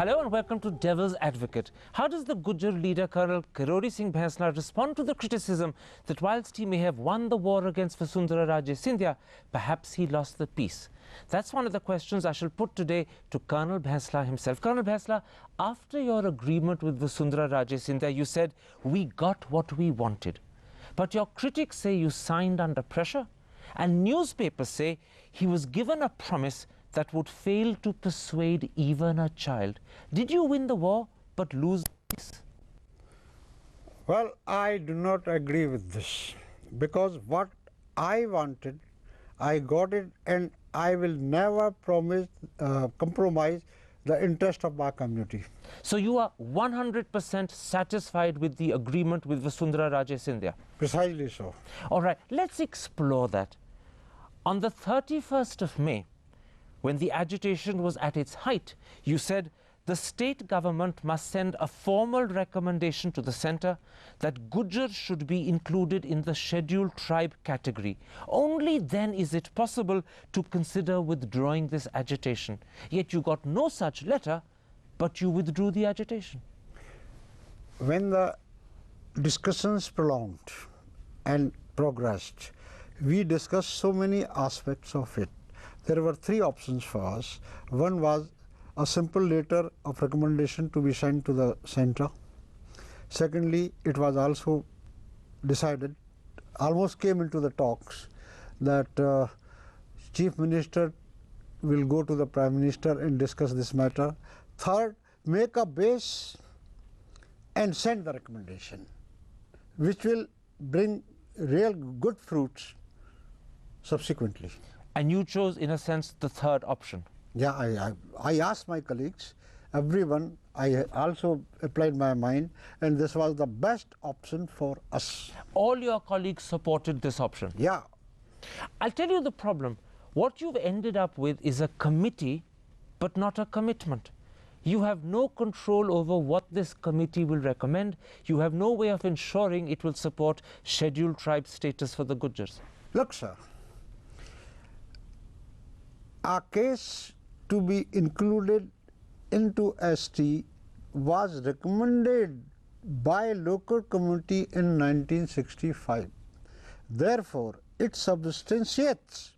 Hello and welcome to Devil's Advocate. How does the Gujjar leader Colonel Kirori Singh Bainsla respond to the criticism that whilst he may have won the war against Vasundhara Raje Scindia, perhaps he lost the peace? That's one of the questions I shall put today to Colonel Bainsla himself. Colonel Bainsla, after your agreement with Vasundhara Raje Scindia, you said, "We got what we wanted." But your critics say you signed under pressure, and newspapers say he was given a promise that would fail to persuade even a child. Did you win the war but lose peace? Well, I do not agree with this, because what I wanted, I got it, and I will never compromise the interest of my community. So you are 100% satisfied with the agreement with Vasundhara Raje Scindia? Precisely so. All right, let's explore that. On the 31st of May, when the agitation was at its height, you said the state government must send a formal recommendation to the centre that Gujjar should be included in the scheduled tribe category. Only then is it possible to consider withdrawing this agitation. Yet you got no such letter, but you withdrew the agitation. When the discussions prolonged and progressed, we discussed so many aspects of it. There were three options for us. One was a simple letter of recommendation to be sent to the centre. Secondly, it was also decided, almost came into the talks, that Chief Minister will go to the Prime Minister and discuss this matter. Third, make a base and send the recommendation, which will bring real good fruits subsequently. And you chose, in a sense, the third option. Yeah, I asked my colleagues, everyone, I also applied my mind, and this was the best option for us. All your colleagues supported this option? Yeah. I'll tell you the problem. What you've ended up with is a committee, but not a commitment. You have no control over what this committee will recommend. You have no way of ensuring it will support scheduled tribe status for the Gujjars. Look, sir, our case to be included into ST was recommended by local committee in 1965. Therefore, it substantiates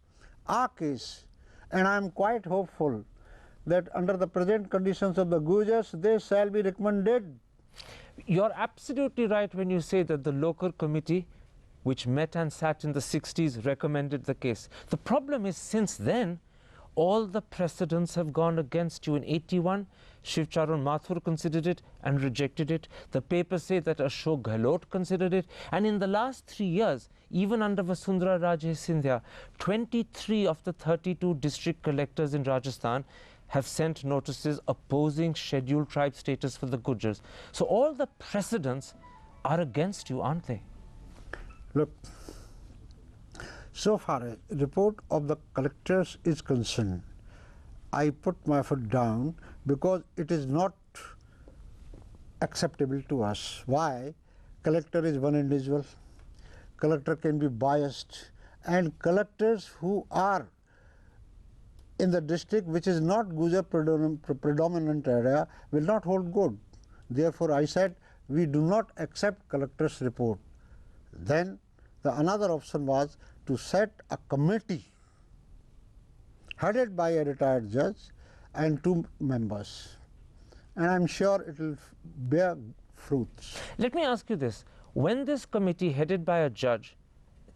our case, and I am quite hopeful that under the present conditions of the Gujars, they shall be recommended. You're absolutely right when you say that the local committee, which met and sat in the 60s, recommended the case. The problem is, since then, all the precedents have gone against you. In 81, Shiv Charan Mathur considered it and rejected it. The papers say that Ashok Gehlot considered it. And in the last 3 years, even under Vasundhara Raje Scindia, 23 of the 32 district collectors in Rajasthan have sent notices opposing scheduled tribe status for the Gujjars. So all the precedents are against you, aren't they? Look, so far as report of the collectors is concerned, I put my foot down because it is not acceptable to us. Why? Collector is one individual, collector can be biased, and collectors who are in the district which is not Gujjar predominant area will not hold good. Therefore, I said we do not accept collector's report. Then the another option was to set a committee headed by a retired judge and 2 members. And I am sure it will bear fruits. Let me ask you this. When this committee headed by a judge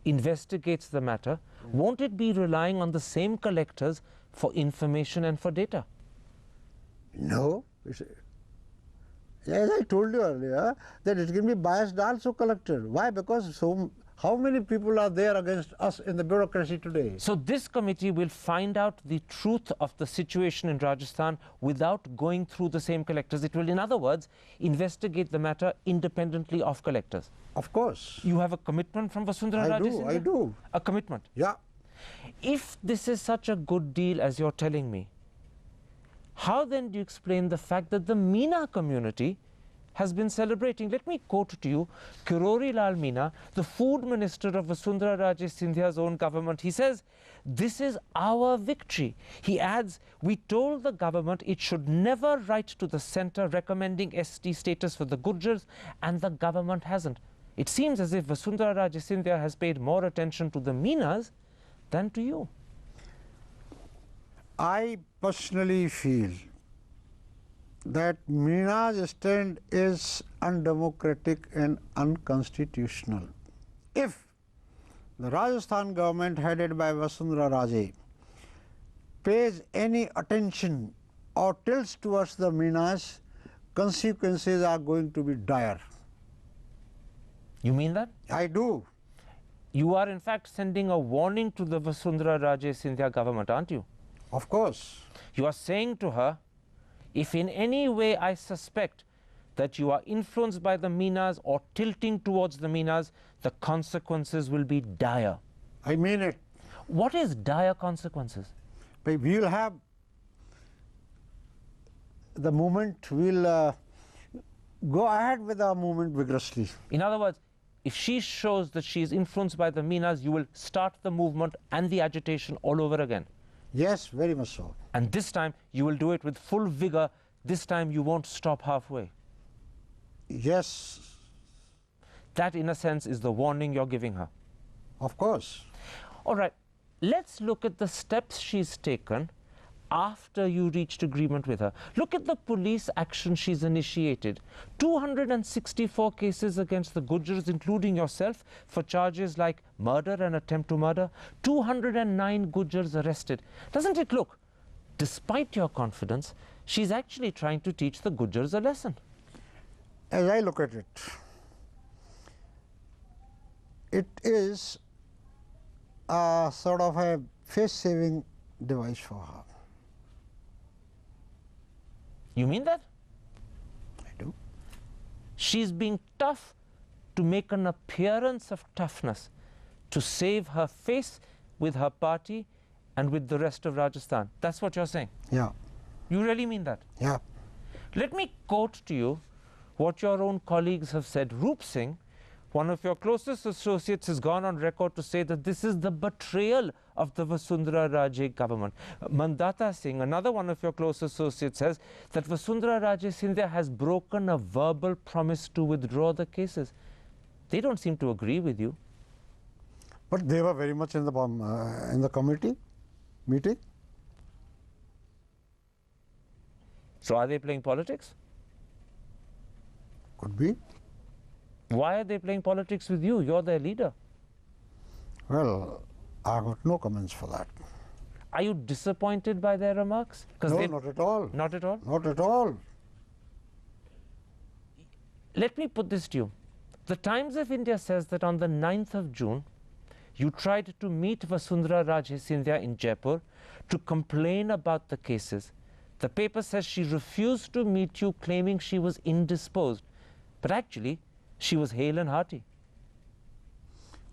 investigates the matter, won't it be relying on the same collectors for information and for data? No. As I told you earlier, that it can be biased also collector. Why? Because how many people are there against us in the bureaucracy today? So this committee will find out the truth of the situation in Rajasthan without going through the same collectors. It will, in other words, investigate the matter independently of collectors. Of course. You have a commitment from Vasundhara Raje Scindia? I do. A commitment? Yeah. If this is such a good deal as you're telling me, how then do you explain the fact that the Meena community has been celebrating. Let me quote to you Kirori Lal Meena, the food minister of Vasundhara Raje Scindia's own government. He says, "This is our victory." He adds, "We told the government it should never write to the centre recommending ST status for the Gurjars, and the government hasn't." It seems as if Vasundhara Raje Scindia has paid more attention to the Meenas than to you. I personally feel that Meena's stand is undemocratic and unconstitutional. If the Rajasthan government headed by Vasundhara Raje pays any attention or tilts towards the Meenas, consequences are going to be dire. You mean that? I do. You are in fact sending a warning to the Vasundhara Raje Scindia government, aren't you? Of course. You are saying to her, if in any way I suspect that you are influenced by the Meenas or tilting towards the Meenas, the consequences will be dire. I mean it. What is dire consequences? We will have the movement, we'll go ahead with our movement vigorously. In other words, if she shows that she is influenced by the Meenas, you will start the movement and the agitation all over again. Yes, very much so. And this time you will do it with full vigor. This time you won't stop halfway. Yes. That, in a sense, is the warning you're giving her. Of course. All right, let's look at the steps she's taken after you reached agreement with her. Look at the police action she's initiated. 264 cases against the Gujars, including yourself, for charges like murder and attempt to murder. 209 Gujars arrested. Doesn't it look, despite your confidence, she's actually trying to teach the Gujars a lesson? As I look at it, it is a sort of a face-saving device for her. You mean that? I do. She's being tough to make an appearance of toughness, to save her face with her party and with the rest of Rajasthan. That's what you're saying? Yeah. You really mean that? Yeah. Let me quote to you what your own colleagues have said. Roop Singh, one of your closest associates, has gone on record to say that this is the betrayal of the Vasundhara Raje government. Mandata Singh, another one of your close associates, says that Vasundhara Raje Scindia has broken a verbal promise to withdraw the cases. They don't seem to agree with you. But they were very much in the committee meeting. So are they playing politics? Could be. Why are they playing politics with you? You're their leader. Well, I got no comments for that. Are you disappointed by their remarks? No, not at all. Not at all? Not at all. Let me put this to you. The Times of India says that on the 9th of June, you tried to meet Vasundhara Raje Scindia in Jaipur to complain about the cases. The paper says she refused to meet you, claiming she was indisposed. But actually, she was hale and hearty.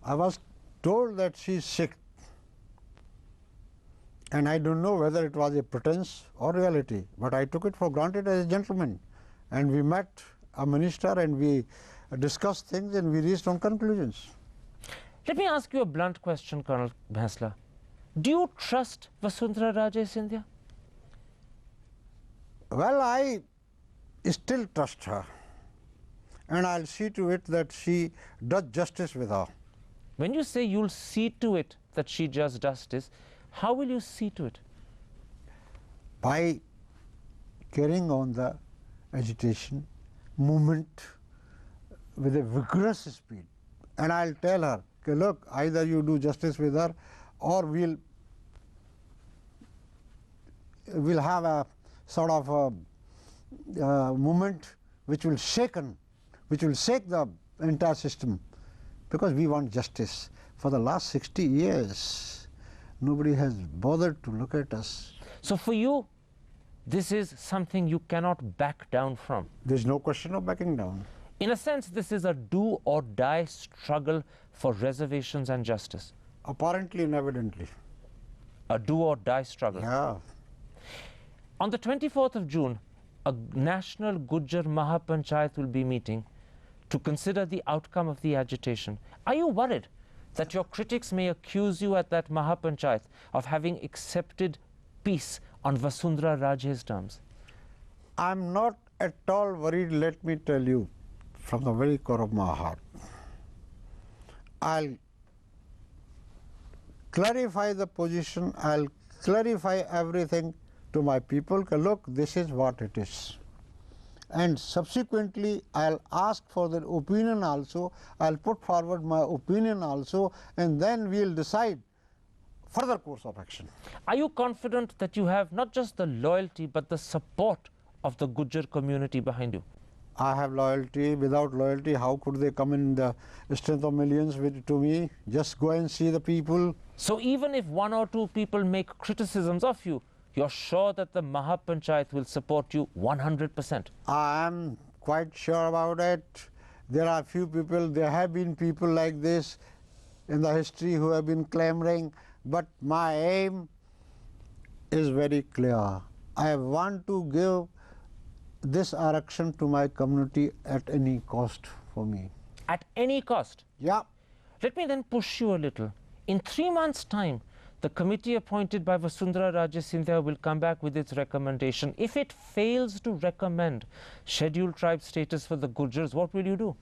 I was told that she is sick. And I don't know whether it was a pretense or reality, but I took it for granted as a gentleman. And we met a minister and we discussed things and we reached on conclusions. Let me ask you a blunt question, Colonel Bainsla. Do you trust Vasundhara Raje Scindia? Well, I still trust her. And I'll see to it that she does justice with her. When you say you'll see to it that she does justice, how will you see to it? By carrying on the agitation movement with a vigorous speed. And I'll tell her, okay, look, either you do justice with her or we'll have a sort of a movement which will shake the entire system, because we want justice. For the last 60 years, nobody has bothered to look at us. So for you, this is something you cannot back down from. There's no question of backing down. In a sense, this is a do or die struggle for reservations and justice. Apparently and evidently. A do or die struggle. Yeah. On the 24th of June, a national Gujjar Mahapanchayat will be meeting to consider the outcome of the agitation. Are you worried that your critics may accuse you at that Mahapanchayat of having accepted peace on Vasundhara Raje's terms? I'm not at all worried, let me tell you, from the very core of my heart. I'll clarify the position, I'll clarify everything to my people. Look, this is what it is. And subsequently, I'll ask for their opinion also, I'll put forward my opinion also, and then we'll decide further course of action. Are you confident that you have not just the loyalty but the support of the Gujjar community behind you? I have loyalty. Without loyalty, how could they come in the strength of millions to me? Just go and see the people. So even if one or two people make criticisms of you, you're sure that the Mahapanchayat will support you 100%? I am quite sure about it. There are few people, there have been people like this in the history who have been clamoring, but my aim is very clear. I want to give this arakshan to my community at any cost for me. At any cost? Yeah. Let me then push you a little. In 3 months' time, the committee appointed by Vasundhara Raje Scindia will come back with its recommendation. If it fails to recommend scheduled tribe status for the Gujars, what will you do?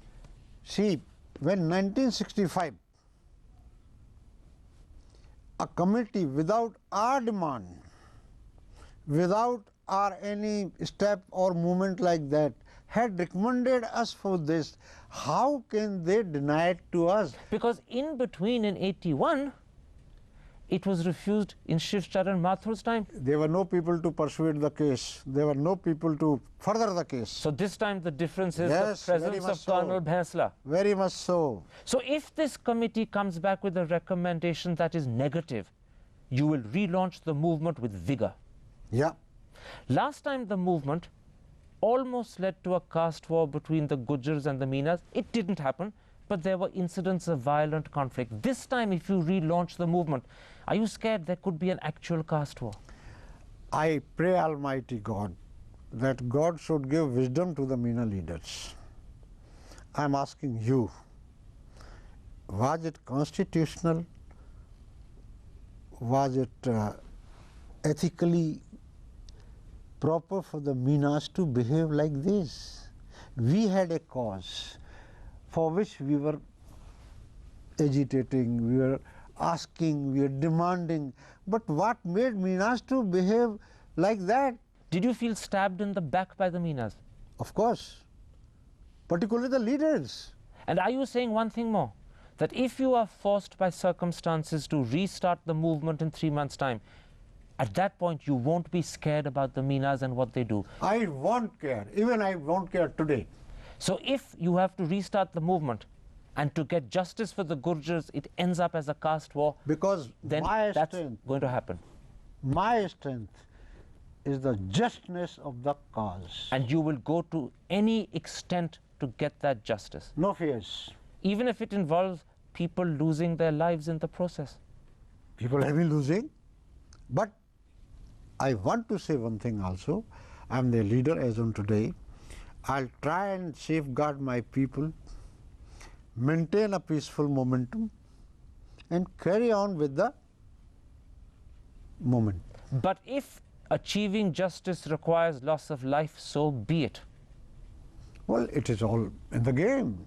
See, when 1965, a committee without our demand, without our any step or movement like that, had recommended us for this, how can they deny it to us? Because in between, in 81, it was refused in Shiv Charan Mathur's time. There were no people to persuade the case. There were no people to further the case. So this time the difference is Yes, the presence of Colonel Bainsla. Very much so. So if this committee comes back with a recommendation that is negative, you will relaunch the movement with vigor. Yeah. Last time the movement almost led to a caste war between the Gujars and the Meenas. It didn't happen, but there were incidents of violent conflict. This time, if you relaunch the movement, are you scared there could be an actual caste war? I pray Almighty God that God should give wisdom to the Meena leaders. I'm asking you, was it constitutional? Was it ethically proper for the Meenas to behave like this? We had a cause for which we were agitating, we were asking, we were demanding, but what made Meenas to behave like that? Did you feel stabbed in the back by the Meenas? Of course, particularly the leaders. And are you saying one thing more? That if you are forced by circumstances to restart the movement in 3 months' time, at that point you won't be scared about the Meenas and what they do? I won't care, even I won't care today. So if you have to restart the movement and to get justice for the Gurjars, it ends up as a caste war, Because then my that's strength, going to happen. my strength is the justness of the cause. And you will go to any extent to get that justice, No fears. even if it involves people losing their lives in the process. People have been losing, but I want to say one thing also. I am the leader as on today. I'll try and safeguard my people, maintain a peaceful momentum, and carry on with the moment. But if achieving justice requires loss of life, so be it. Well, it is all in the game.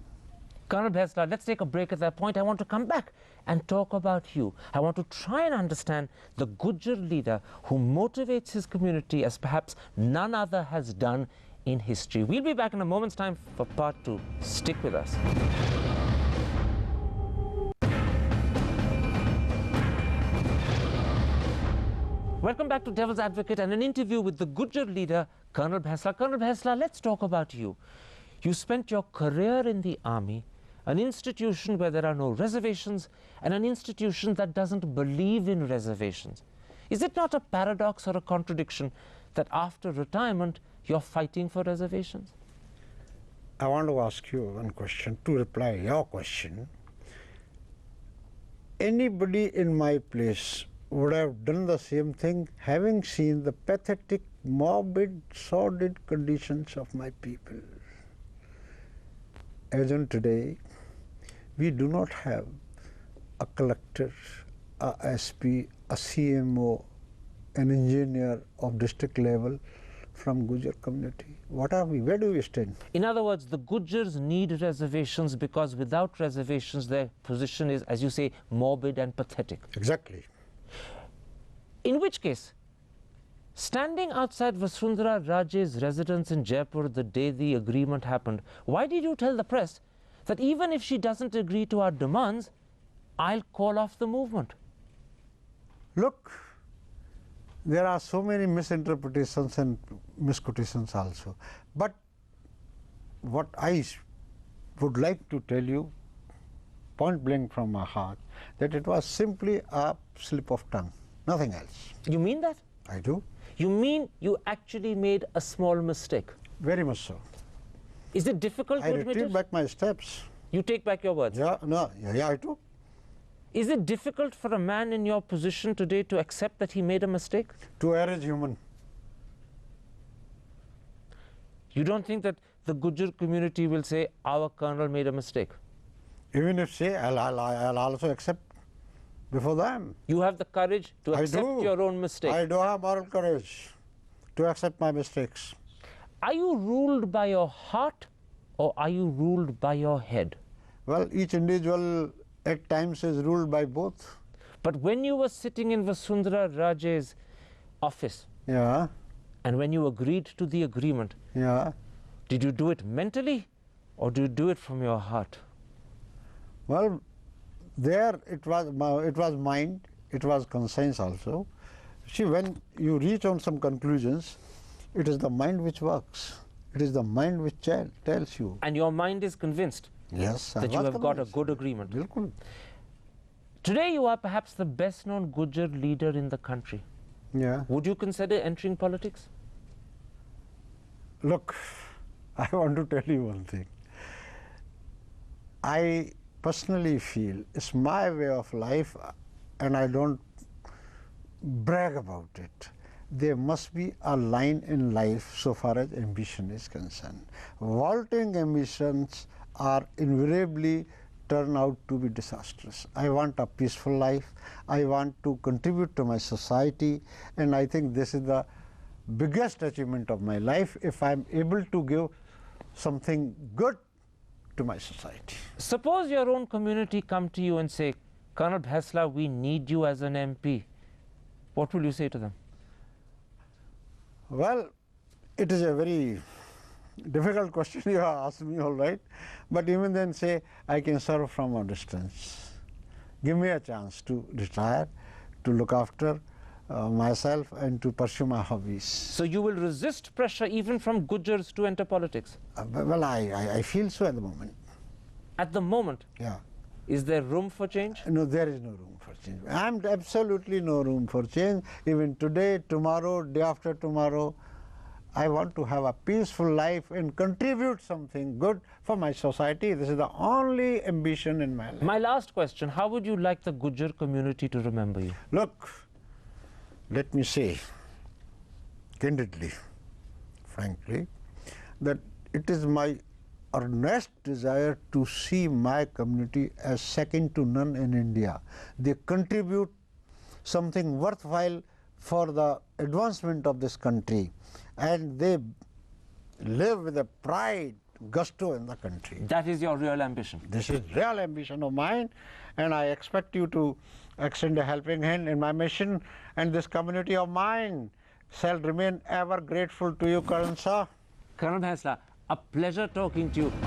Colonel Bainsla, let's take a break at that point. I want to come back and talk about you. I want to try and understand the Gujjar leader who motivates his community as perhaps none other has done in history. We'll be back in a moment's time for part 2. Stick with us. Welcome back to Devil's Advocate and an interview with the Gujjar leader, Colonel Bainsla. Colonel Bainsla, let's talk about you. You spent your career in the army, an institution where there are no reservations and an institution that doesn't believe in reservations. Is it not a paradox or a contradiction that after retirement you're fighting for reservations? I want to ask you one question to reply your question. Anybody in my place would have done the same thing, having seen the pathetic, morbid, sordid conditions of my people. As on today, we do not have a collector, a SP, a CMO, an engineer of district level from Gujar community. What are we? Where do we stand? In other words, the Gujars need reservations because without reservations their position is, as you say, morbid and pathetic. Exactly. In which case, standing outside Vasundhara Raje's residence in Jaipur the day the agreement happened, why did you tell the press that even if she doesn't agree to our demands, I'll call off the movement? Look, there are so many misinterpretations and misquotations also. But what I would like to tell you, point blank from my heart, that it was simply a slip of tongue, nothing else. You mean that? I do. You mean you actually made a small mistake? Very much so. Is it difficult I to admit retreat it? back my steps. You take back your words? Yeah, no, yeah, I do. Is it difficult for a man in your position today to accept that he made a mistake? To err is human. You don't think that the Gujar community will say, our colonel made a mistake? Even if say, I'll also accept before them. You have the courage to I accept do. your own mistake. I do have moral courage to accept my mistakes. Are you ruled by your heart or are you ruled by your head? Well, each individual at times is ruled by both. But when you were sitting in Vasundhara Raje's office Yeah, and when you agreed to the agreement, yeah. did you do it mentally or do you do it from your heart? Well, there it was mind, it was conscience also. See, when you reach on some conclusions, it is the mind which works. It is the mind which tells you. And your mind is convinced Yes, that you have got a good agreement. Bilkul. Today you are perhaps the best known Gujar leader in the country. Yeah. Would you consider entering politics? Look, I want to tell you one thing. I personally feel it's my way of life and I don't brag about it. There must be a line in life so far as ambition is concerned. Vaulting ambitions are invariably turn out to be disastrous. I want a peaceful life. I want to contribute to my society, and I think this is the biggest achievement of my life if I am able to give something good to my society. Suppose your own community come to you and say, Colonel Bainsla, we need you as an MP. What will you say to them? Well, it is a very difficult question you have asked me, all right. But even then say, I can serve from a distance. Give me a chance to retire, to look after myself and to pursue my hobbies. So you will resist pressure even from Gujars to enter politics? Well, I feel so at the moment. At the moment? Yeah. Is there room for change? No, there is no room for change. I'm absolutely no room for change. Even today, tomorrow, day after tomorrow, I want to have a peaceful life and contribute something good for my society. This is the only ambition in my life. My last question, how would you like the Gujar community to remember you? Look, let me say candidly, frankly, that it is my earnest desire to see my community as second to none in India. They contribute something worthwhile for the advancement of this country, and they live with a pride, gusto in the country. That is your real ambition? This is real ambition of mine, and I expect you to extend a helping hand in my mission, and this community of mine shall remain ever grateful to you, Karan sir. Colonel Bainsla, a pleasure talking to you on